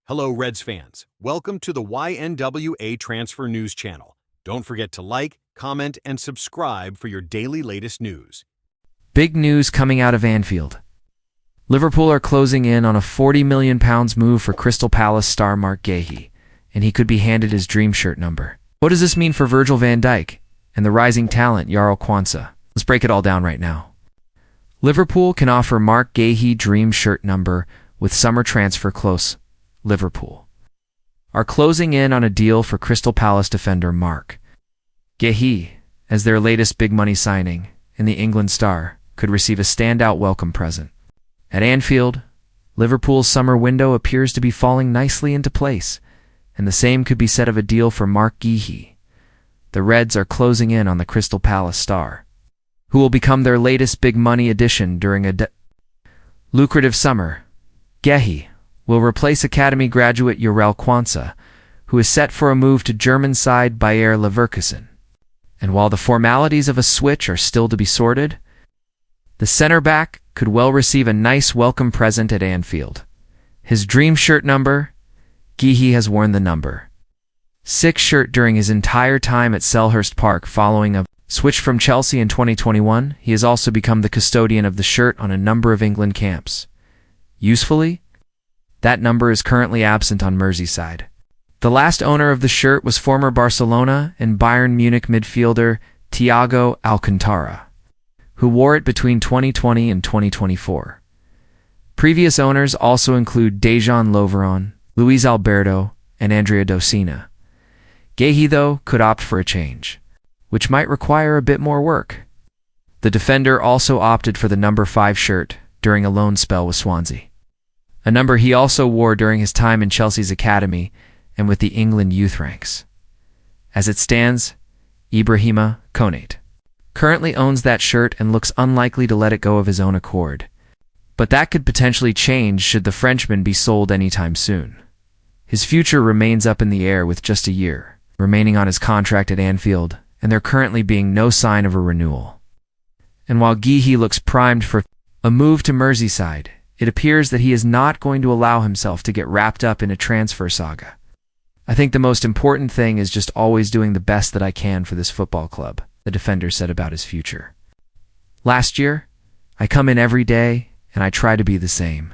Hello, Reds fans. Welcome to the YNWA Transfer News Channel. Don't forget to like, comment, and subscribe for your daily latest news. Big news coming out of Anfield. Liverpool are closing in on a £40 million move for Crystal Palace star Mark Guehi, and he could be handed his dream shirt number. What does this mean for Virgil van Dijk and the rising talent YaroKona? Let's break it all down right now. Liverpool can offer Mark Guehi dream shirt number with summer transfer close. Liverpool are closing in on a deal for Crystal Palace defender Mark Guehi as their latest big money signing, and the England star could receive a standout welcome present. At Anfield, Liverpool's summer window appears to be falling nicely into place, and the same could be said of a deal for Mark Guehi. The Reds are closing in on the Crystal Palace star, who will become their latest big money addition during a lucrative summer. Guehi will replace academy graduate YaroKona, who is set for a move to German side Bayer Leverkusen. And while the formalities of a switch are still to be sorted, the center-back could well receive a nice welcome present at Anfield. His dream shirt number, Guehi has worn the number 6 shirt during his entire time at Selhurst Park following a switch from Chelsea in 2021. He has also become the custodian of the shirt on a number of England camps. Usefully, that number is currently absent on Merseyside. The last owner of the shirt was former Barcelona and Bayern Munich midfielder Thiago Alcantara, who wore it between 2020 and 2024. Previous owners also include Dejan Lovren, Luis Alberto, and Andrea Docena. Guehi, though, could opt for a change, which might require a bit more work. The defender also opted for the number 5 shirt during a loan spell with Swansea, a number he also wore during his time in Chelsea's academy and with the England youth ranks. As it stands, Ibrahima Konate currently owns that shirt and looks unlikely to let it go of his own accord. But that could potentially change should the Frenchman be sold anytime soon. His future remains up in the air with just a year remaining on his contract at Anfield, and there currently being no sign of a renewal. And while Guehi looks primed for a move to Merseyside, it appears that he is not going to allow himself to get wrapped up in a transfer saga. I think the most important thing is just always doing the best that I can for this football club, the defender said about his future. Last year, I come in every day and I try to be the same.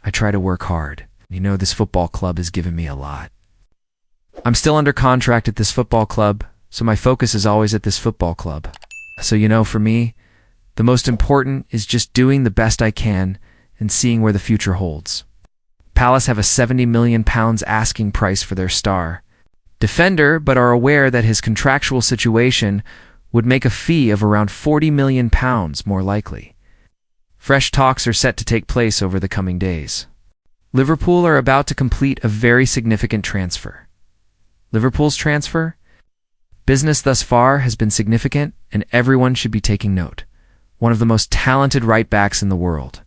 I try to work hard. You know, this football club has given me a lot. I'm still under contract at this football club, so my focus is always at this football club. So, for me, the most important is just doing the best I can and seeing where the future holds. Palace have a £70 million asking price for their star defender, but are aware that his contractual situation would make a fee of around £40 million more likely. Fresh talks are set to take place over the coming days. Liverpool are about to complete a very significant transfer. Liverpool's transfer business thus far has been significant, and everyone should be taking note. One of the most talented right-backs in the world,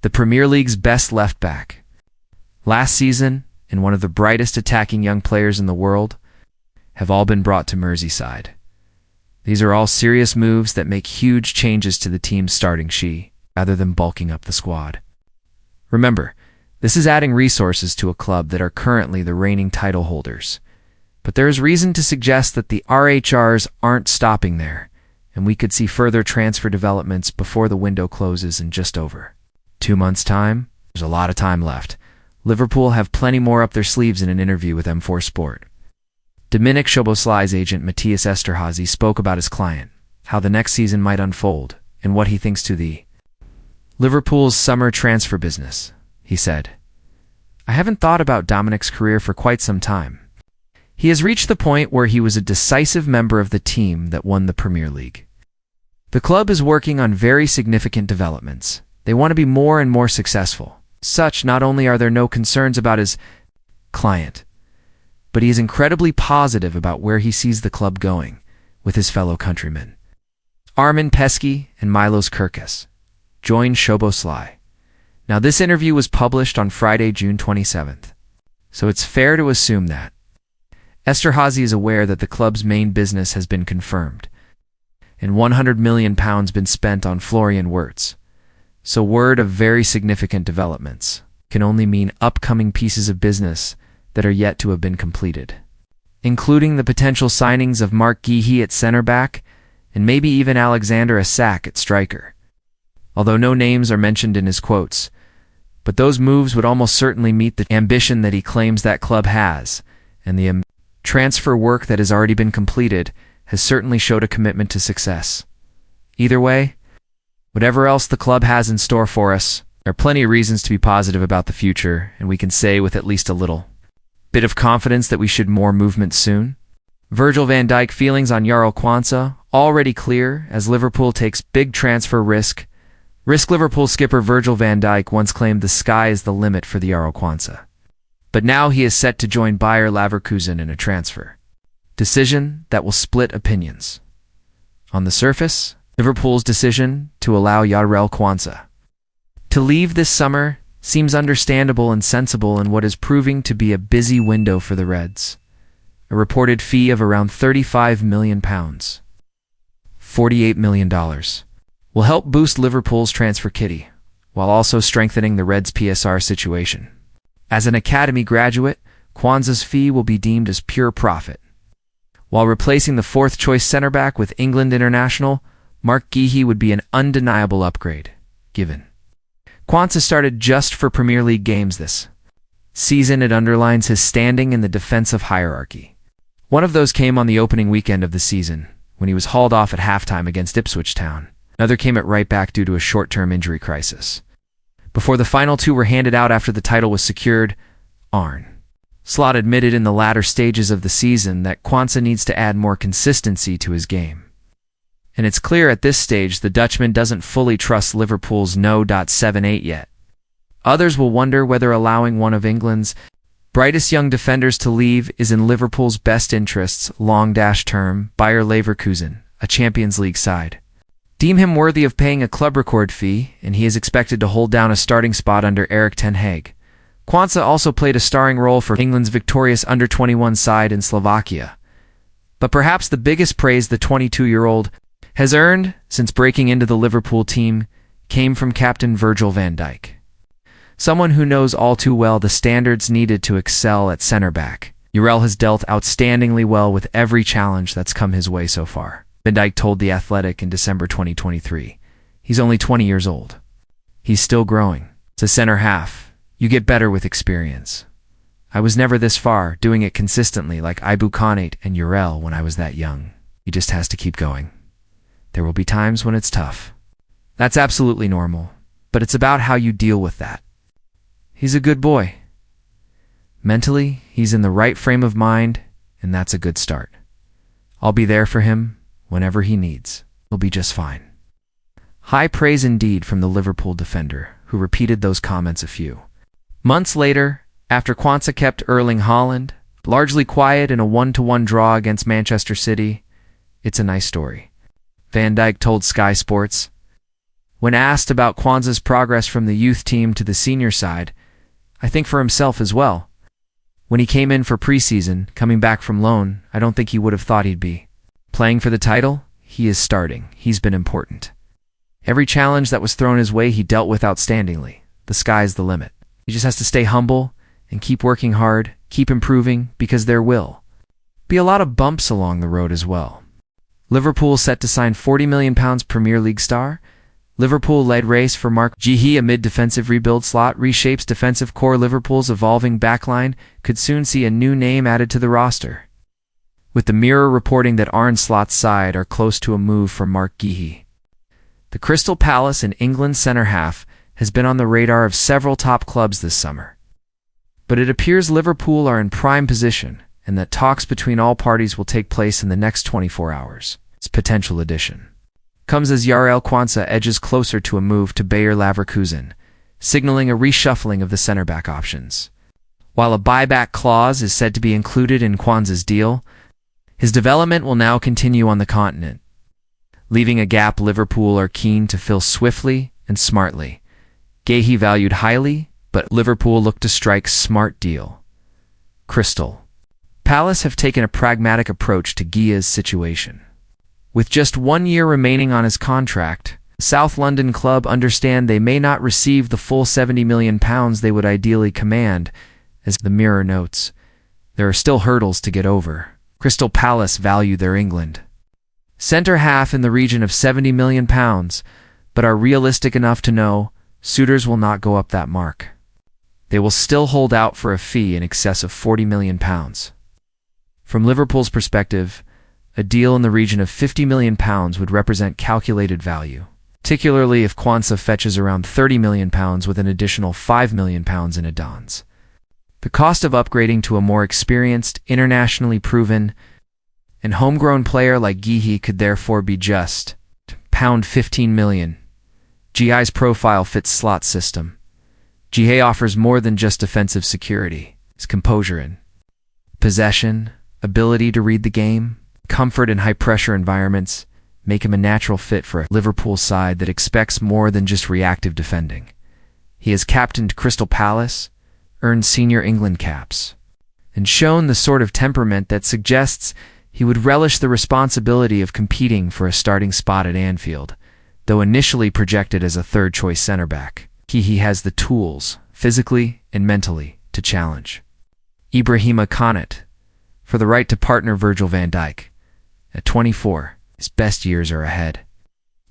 the Premier League's best left-back last season, and one of the brightest attacking young players in the world, have all been brought to Merseyside. These are all serious moves that make huge changes to the team's starting she, rather than bulking up the squad. Remember, this is adding resources to a club that are currently the reigning title holders. But there is reason to suggest that the RHRs aren't stopping there, and we could see further transfer developments before the window closes in just over 2 months' time. There's a lot of time left. Liverpool have plenty more up their sleeves in an interview with M4 Sport. Dominic agent Matthias Esterhazy spoke about his client, how the next season might unfold, and what he thinks to the Liverpool's summer transfer business. He said, "I haven't thought about Dominic's career for quite some time. He has reached the point where he was a decisive member of the team that won the Premier League. The club is working on very significant developments. They want to be more and more successful. Such, not only are there no concerns about his client, but he is incredibly positive about where he sees the club going with his fellow countrymen. Armin Pesky and Milos Kerkez joined Szoboszlai." Now, this interview was published on Friday, June 27th, so it's fair to assume that Esterhazy is aware that the club's main business has been confirmed, and £100 million been spent on Florian Wirtz. So word of very significant developments. can only mean upcoming pieces of business that are yet to have been completed, including the potential signings of Ghee at center back and maybe even Alexander Isak at striker, although no names are mentioned in his quotes. But those moves would almost certainly meet the ambition that he claims that club has, and the transfer work that has already been completed has certainly showed a commitment to success. Either way, whatever else the club has in store for us, there are plenty of reasons to be positive about the future, and we can say with at least a little bit of confidence that we should more movement soon. Virgil van Dijk feelings on YaroKona already clear as Liverpool takes big transfer risk. Liverpool skipper Virgil van Dijk once claimed the sky is the limit for the YaroKona. But now he is set to join Bayer Leverkusen in a transfer decision that will split opinions. On the surface, Liverpool's decision to allow YaroKona to leave this summer seems understandable and sensible in what is proving to be a busy window for the Reds. A reported fee of around £35 million, $48 million, will help boost Liverpool's transfer kitty, while also strengthening the Reds' PSR situation. As an academy graduate, Kwanza's fee will be deemed as pure profit. While replacing the fourth-choice centre-back with England international, Ghee would be an undeniable upgrade, given Kwanza started just for Premier League games this season. It underlines his standing in the defensive hierarchy. One of those came on the opening weekend of the season, when he was hauled off at halftime against Ipswich Town. Another came at right back due to a short-term injury crisis. Before the final two were handed out after the title was secured, Arne Slot admitted in the latter stages of the season that Kwanza needs to add more consistency to his game. And it's clear at this stage the Dutchman doesn't fully trust Liverpool's No.78 yet. Others will wonder whether allowing one of England's brightest young defenders to leave is in Liverpool's best interests long-term. Bayer Leverkusen, a Champions League side, deem him worthy of paying a club record fee, and he is expected to hold down a starting spot under Erik ten Hag. Kwanza also played a starring role for England's victorious under-21 side in Slovakia. But perhaps the biggest praise the 22-year-old has earned since breaking into the Liverpool team came from captain Virgil van Dijk, someone who knows all too well the standards needed to excel at centre-back. Yarel has dealt outstandingly well with every challenge that's come his way so far, Van Dijk told The Athletic in December 2023. He's only 20 years old. He's still growing. As a centre-half, you get better with experience. I was never this far, doing it consistently like Ibu Konate and Yarel when I was that young. He just has to keep going. There will be times when it's tough. That's absolutely normal, but it's about how you deal with that. He's a good boy. Mentally, he's in the right frame of mind, and that's a good start. I'll be there for him whenever he needs. He'll be just fine. High praise indeed from the Liverpool defender, who repeated those comments a few months later, after Kwanza kept Erling Haaland largely quiet in a 1-1 draw against Manchester City. It's a nice story, Van Dijk told Sky Sports. When asked about Kwanza's progress from the youth team to the senior side, I think for himself as well. When he came in for preseason, coming back from loan, I don't think he would have thought he'd be playing for the title. He is starting. He's been important. Every challenge that was thrown his way he dealt with outstandingly. The sky's the limit. He just has to stay humble and keep working hard, keep improving, because there will be a lot of bumps along the road as well. Liverpool set to sign £40 million Premier League star. Liverpool-led race for Ghee amid defensive rebuild slot reshapes defensive core. Liverpool's evolving backline could soon see a new name added to the roster, with the Mirror reporting that Arne Slot's side are close to a move for Ghee. The Crystal Palace in England's centre-half has been on the radar of several top clubs this summer, but it appears Liverpool are in prime position and that talks between all parties will take place in the next 24 hours. Its potential addition comes as YaroKona edges closer to a move to Bayer Leverkusen, signaling a reshuffling of the centre-back options. While a buyback clause is said to be included in Kwanza's deal, his development will now continue on the continent, leaving a gap Liverpool are keen to fill swiftly and smartly. Guehi valued highly, but Liverpool look to strike smart deal. Crystal Palace have taken a pragmatic approach to Ghee's situation. With just 1 year remaining on his contract, South London club understand they may not receive the full £70 million they would ideally command. As the Mirror notes, there are still hurdles to get over. Crystal Palace value their England centre half in the region of £70 million, but are realistic enough to know suitors will not go up that mark. They will still hold out for a fee in excess of £40 million. From Liverpool's perspective, a deal in the region of £50 million would represent calculated value, particularly if Quansah fetches around £30 million with an additional £5 million in add-ons. The cost of upgrading to a more experienced, internationally proven, and homegrown player like Guehi could therefore be just £15 million. Ghei's profile fits slot system. Ghee offers more than just defensive security. His composure and possession, ability to read the game, comfort in high-pressure environments make him a natural fit for a Liverpool side that expects more than just reactive defending. He has captained Crystal Palace, earned senior England caps, and shown the sort of temperament that suggests he would relish the responsibility of competing for a starting spot at Anfield, though initially projected as a third-choice centre-back. He has the tools, physically and mentally, to challenge Ibrahima Konate for the right to partner Virgil van Dijk. At 24, his best years are ahead,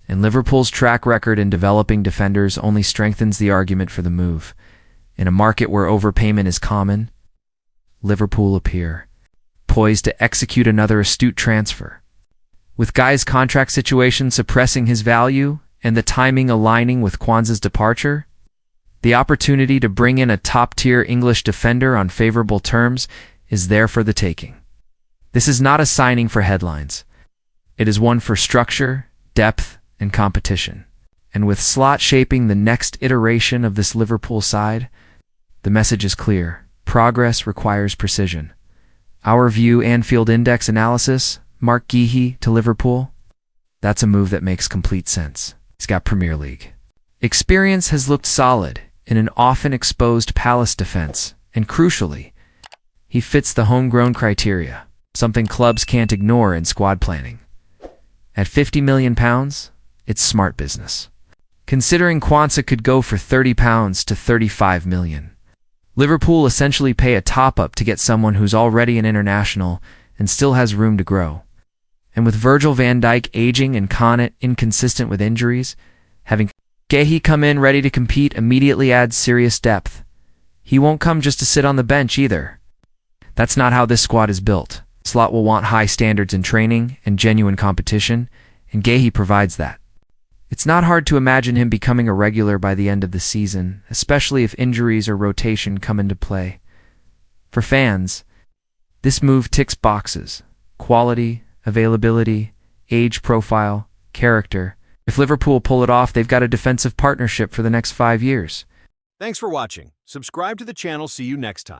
and Liverpool's track record in developing defenders only strengthens the argument for the move. In a market where overpayment is common, Liverpool appear poised to execute another astute transfer. With Guy's contract situation suppressing his value and the timing aligning with Quansah's departure, the opportunity to bring in a top-tier English defender on favorable terms is there for the taking. This is not a signing for headlines. It is one for structure, depth, and competition. And with Slot shaping the next iteration of this Liverpool side, the message is clear. Progress requires precision. Our view Anfield Index analysis, Mark Guehi to Liverpool? That's a move that makes complete sense. He's got Premier League experience, has looked solid in an often exposed Palace defense, and crucially, he fits the homegrown criteria, something clubs can't ignore in squad planning. At £50 million, it's smart business. Considering Quansah could go for £30 to £35 million. Liverpool essentially pay a top-up to get someone who's already an international and still has room to grow. And with Virgil van Dijk aging and Konate inconsistent with injuries, having Guehi come in ready to compete immediately adds serious depth. He won't come just to sit on the bench either. That's not how this squad is built. Slot will want high standards in training and genuine competition, and Guehi provides that. It's not hard to imagine him becoming a regular by the end of the season, especially if injuries or rotation come into play. For fans, this move ticks boxes: quality, availability, age profile, character. If Liverpool pull it off, they've got a defensive partnership for the next 5 years. Thanks for watching. Subscribe to the channel. See you next time.